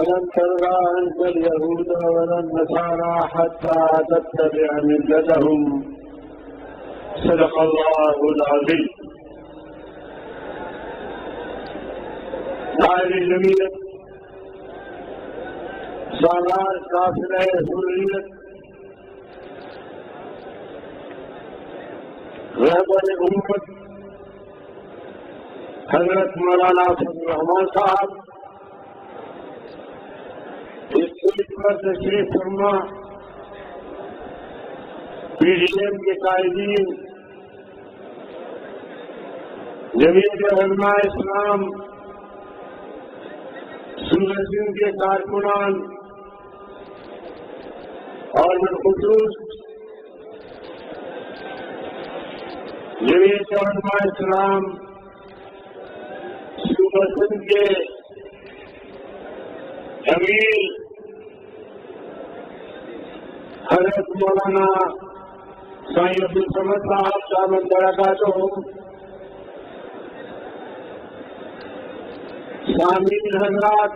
ولن ترضى عنك اليهود ولا النصارى حتى تتبع ملتهم صدق الله العظيم. دائرہ جمعیت سالار قافلہ حریت رہبر امت حضرت مولانا فضل الرحمان صاحب اس سیٹ پر تشریف فرما، پی ڈی ایم کے قائدین، جمعیت علماء اسلام، سورج سنگھ کے کارکنان اور بالخصوص جمعیت علماء اسلام سورج سنگھ کے امیر حضرت مولانا سائیں عبدالصمد صاحب دامت برکاتہم، سامعین حضرات،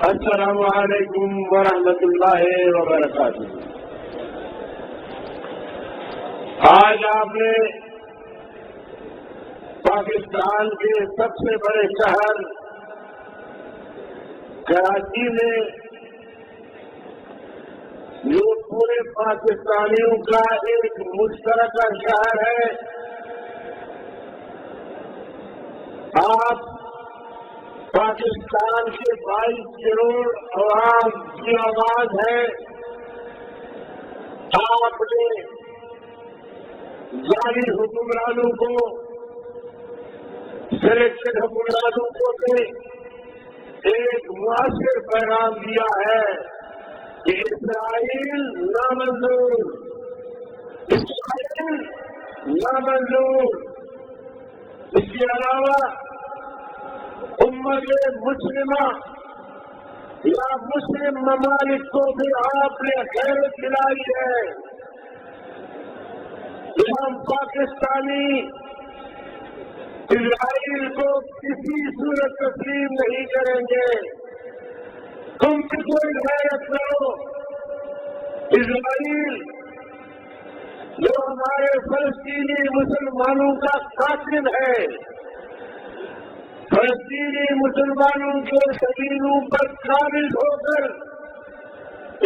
السلام علیکم ورحمۃ اللہ وبرکاتہ۔ آج آپ نے پاکستان کے سب سے بڑے شہر کراچی میں، جو پورے پاکستانیوں کا ایک مشترکہ شہر ہے، آپ پاکستان کے 22 کروڑ عوام کی آواز ہے، آپ نے جعلی حکمرانوں کو، سلیکٹڈ حکمرانوں کو ایک مؤثر پیغام دیا ہے کہ اسرائیل نامنظور، اسرائیل نامنظور۔ اس کے علاوہ امت مسلمہ یا مسلم ممالک کو بھی آپ نے غیرت دلائی ہے کہ ہم پاکستانی اسرائیل کو کسی صورت تسلیم نہیں کریں گے۔ تم بھی کوئی غیرت کرو۔ اسرائیل جو ہمارے فلسطینی مسلمانوں کا قاتل ہے، فلسطینی مسلمانوں کے شہیدوں پر قابض ہو کر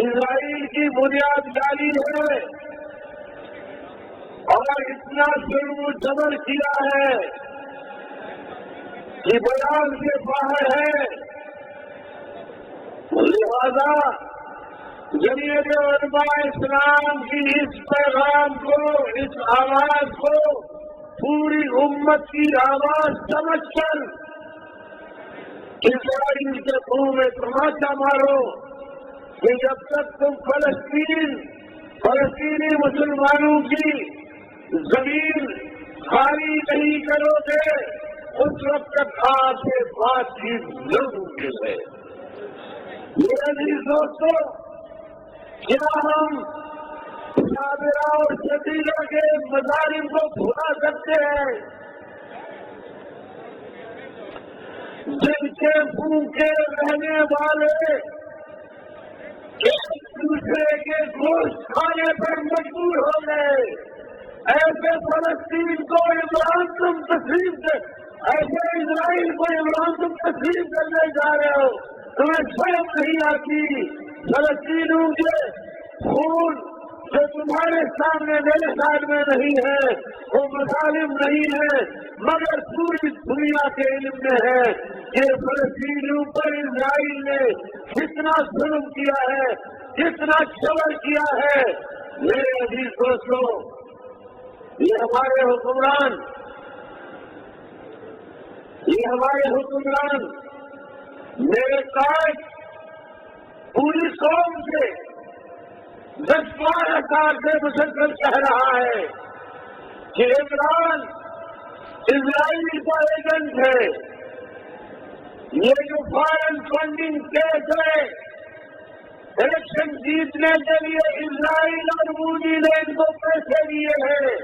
اسرائیل کی بنیاد ڈالی ہے اور اتنا ظلم و جبر کیا ہے کہ بیان سے باہر ہے۔ لہذا جمعیت علماء اسلام کی اس پیغام کو، اس آواز کو پوری امت کی آواز سمجھ کر اسرائیل کے منہ میں تماشا مارو کہ جب تک تم فلسطینی مسلمانوں کی زمین خالی نہیں کرو گے، اس وقت تک آپ سے بات چیت ضرور ممکن ہے۔ میرے عزیز دوستو، کیا ہم صابرہ اور شدیدہ کے مظالم کو بھلا سکتے ہیں؟ جن کے بھوکے رہنے والے ایک دوسرے کے گوشت کھانے پر مجبور ہو گئے، ایسے فلسطین کو عمران تم تسلیم کر، ایسے اسرائیل کو عمران تم تسلیم کرنے جا رہے ہو، تمہیں شرم نہیں آتی؟ فلسطینیوں کے خون جو تمہارے سامنے میرے سامنے نہیں ہے، وہ مظالم نہیں ہے، مگر پوری دنیا کے علم میں ہے کہ فلسطینیوں پر اسرائیل نے کتنا ظلم کیا ہے، کتنا جبر کیا ہے۔ میرے عزیز دوستوں، یہ ہمارے حکمران میرے قائد پوری قوم سے 10-12 سال سے مسلسل کہہ رہا ہے کہ عمران اسرائیل کا ایجنٹ ہے، یہ جو فارن فنڈنگ کیس ہے، الیکشن جیتنے کے لیے اسرائیل اور مودی نے ان کو پیسے دیے ہیں،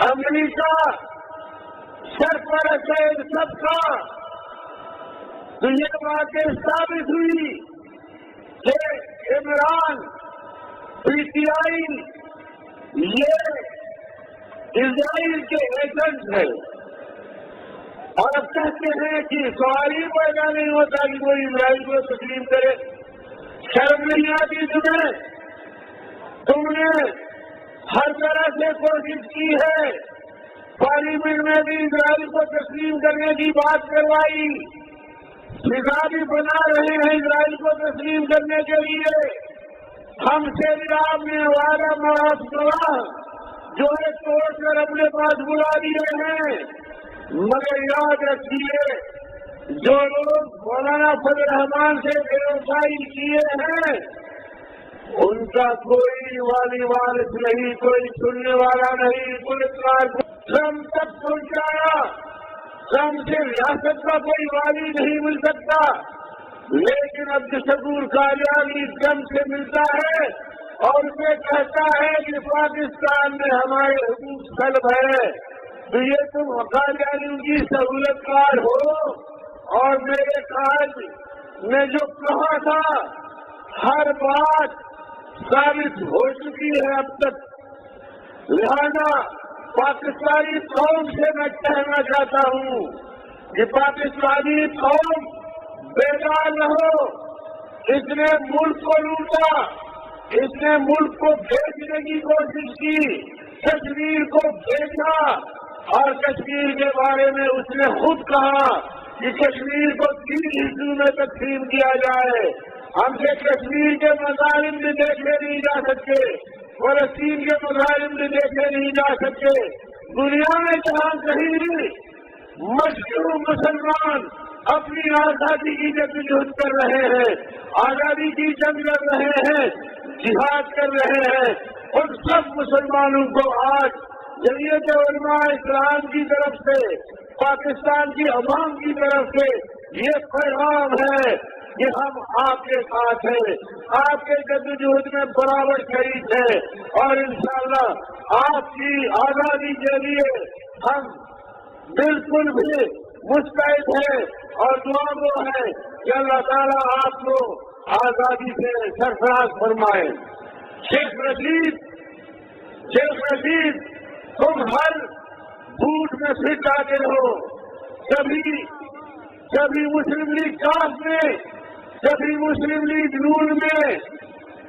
امریکہ سرپرست ہے سب کا، تو یہ باتیں ثابت ہوئی کہ عمران PTI یہ اسرائیل کے ایجنٹ ہے، اور اب کہتے ہیں کہ سوال ہی پیدا نہیں ہوتا کہ کوئی اسرائیل کو تسلیم کرے۔ شرم نہیں آتی تمہیں؟ تم نے ہر طرح سے کوشش کی ہے، پارلیمنٹ میں بھی اسرائیل کو تسلیم کرنے کی بات کروائی، فضا بھی بنا رہے ہیں اسرائیل کو تسلیم کرنے کے لیے۔ ہم سے بھی آپ نے وعدہ معاف کرا جو ہے توڑ کر اپنے پاس بلا دیے ہیں، مگر یاد رکھیے جو لوگ مولانا فضل الرحمان سے بےوفائی کیے ہیں ان کا کوئی والی وارث نہیں، کوئی سننے والا نہیں، گلکار ہم تک پہنچایا، ہم سے ریاست کا کوئی والی نہیں مل سکتا، لیکن عبد الشکور قادیانی دم سے ملتا ہے اور اسے کہتا ہے کہ پاکستان میں ہمارے حقوق طلب ہے، تو یہ تم قادیانی کی سہولت کار ہو۔ اور میرے قائد نے جو کہا تھا ہر بات ثابت ہو چکی ہے اب تک، لہذا پاکستانی قوم سے میں کہنا چاہتا ہوں کہ پاکستانی قوم بیدار رہو۔ اس نے ملک کو لوٹا، اس نے ملک کو بیچنے کی کوشش کی، کشمیر کو بیچا، اور کشمیر کے بارے میں اس نے خود کہا کہ کشمیر کو 3 حصوں میں تقسیم کیا جائے۔ ہم سے کشمیر کے مظالم بھی دیکھے نہیں جا سکتے، فلسطین کے مظالم بھی دیکھے نہیں جا سکتے۔ دنیا میں جہاں کہیں بھی مشہور مسلمان اپنی آزادی کی جدوجہد کر رہے ہیں، آزادی کی جنگ لڑ رہے ہیں، جہاد کر رہے ہیں، ان سب مسلمانوں کو آج جمعیت علماء اسلام کی طرف سے، پاکستان کی عوام کی طرف سے یہ پیغام ہے کہ ہم آپ کے ساتھ ہیں، آپ کے جدوجہد میں برابر شریک ہیں، اور انشاءاللہ آپ کی آزادی کے لیے ہم بالکل بھی مستعد ہیں، اور دعا وہ ہے کہ اللہ تعالیٰ آپ کو آزادی سے سرفراز فرمائے۔ شیخ رشید تم ہر بوٹ میں فٹ آتے رہو، کبھی مسلم لیگ کاف میں، کبھی مسلم لیگ نون میں،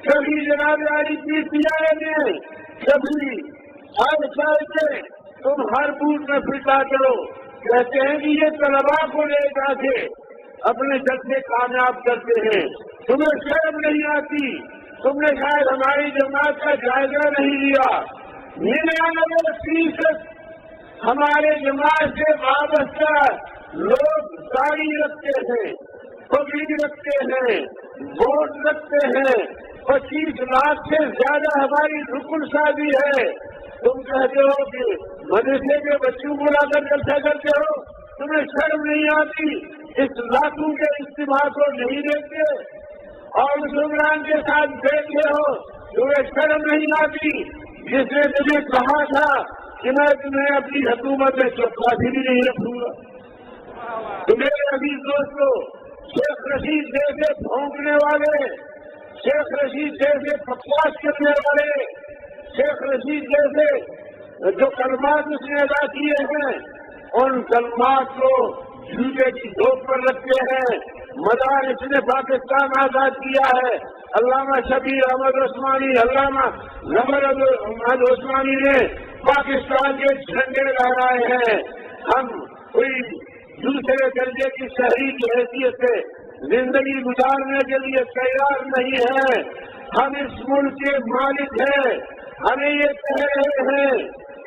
کبھی جناب علی PTI میں، کبھی ہر سال سے تم ہر بوٹ میں فٹ آتے رہو۔ کہتے ہیں کہ یہ طلباء کو لے جا کے اپنے جلسے کامیاب کرتے ہیں، تمہیں شرم نہیں آتی؟ تم نے شاید ہماری جماعت کا جائزہ نہیں لیا۔ 99% ہمارے جماعت سے وابستہ لوگ داڑھی رکھتے ہیں، پگڑی رکھتے ہیں، ووٹ رکھتے ہیں، 25 لاکھ سے زیادہ ہماری رکن سازی ہے۔ تم کہتے ہو کہ مدرسے کے بچوں کو لا کر جلسہ کرتے ہو، تمہیں شرم نہیں آتی؟ اس لاکھوں کے اجتماع کو نہیں دیکھتے اور مسلمان کے ساتھ بیٹھے ہو، تمہیں شرم نہیں آتی؟ جس نے تمہیں کہا تھا کہ میں تمہیں اپنی حکومت میں چوکاسی بھی نہیں رکھوں گا۔ تو میرے عزیز دوستو، شیخ رشید جیسے بھونکنے والے، شیخ رشید جیسے بکواس کرنے والے، شیخ رشید جیسے جو کلمات اس نے ادا کیے ہیں، ان کلمات کو جھوٹے کی دھوپ پر رکھتے ہیں۔ مدارس نے پاکستان آزاد کیا ہے، علامہ شبیر احمد عثمانی، علامہ ظفر احمد عثمانی نے پاکستان کے جھنڈے لہرائے ہیں۔ ہم کوئی دوسرے درجے کی شہری کی حیثیت سے زندگی گزارنے کے لیے تیار نہیں ہے۔ ہم اس ملک کے مالک ہیں، ہمیں یہ کہہ رہے ہیں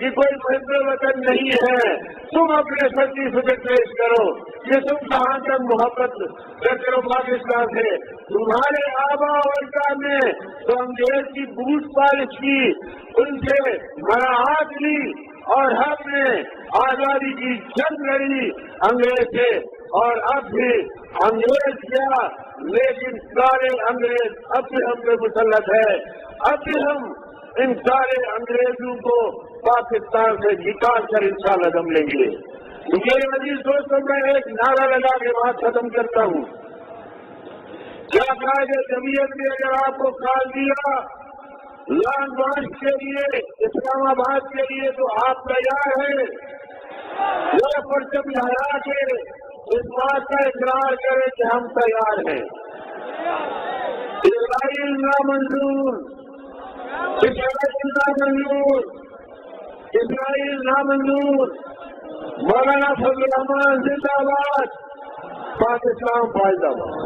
کہ کوئی محب وطن نہیں ہے، تم اپنے سرٹیفکیٹ پیش کرو کہ تم کہاں تک محبت کرتے ہو پاکستان سے۔ تمہارے آبا و اجداد نے تو انگریز کی بوٹ پالش کی، ان سے مراعات لی، اور ہم نے آزادی کی جنگ لڑی انگریز سے، اور اب بھی انگریز کیا، لیکن سارے انگریز اب بھی ہم پہ مسلط ہے۔ اب بھی ہم ان سارے انگریزوں کو پاکستان سے نکال کر انشاءاللہ دم لیں گے۔ میرے عزیز دوستوں میں ایک نعرہ لگا کے بات ختم کرتا ہوں. کیا قائد جمعیت نے اگر آپ کو کال دیا لانگ مارچ کے لیے اسلام آباد کے لیے تو آپ تیار ہیں؟ وہ پرچم لہرا کے اس بات کا اقرار کریں کہ ہم تیار ہیں. اسرائیل نامنظور، اسرائیل نامنظور، اسرائیل نامنظور. مولانا فضل الرحمان زندہ باد، پاکستان فائدہ باد.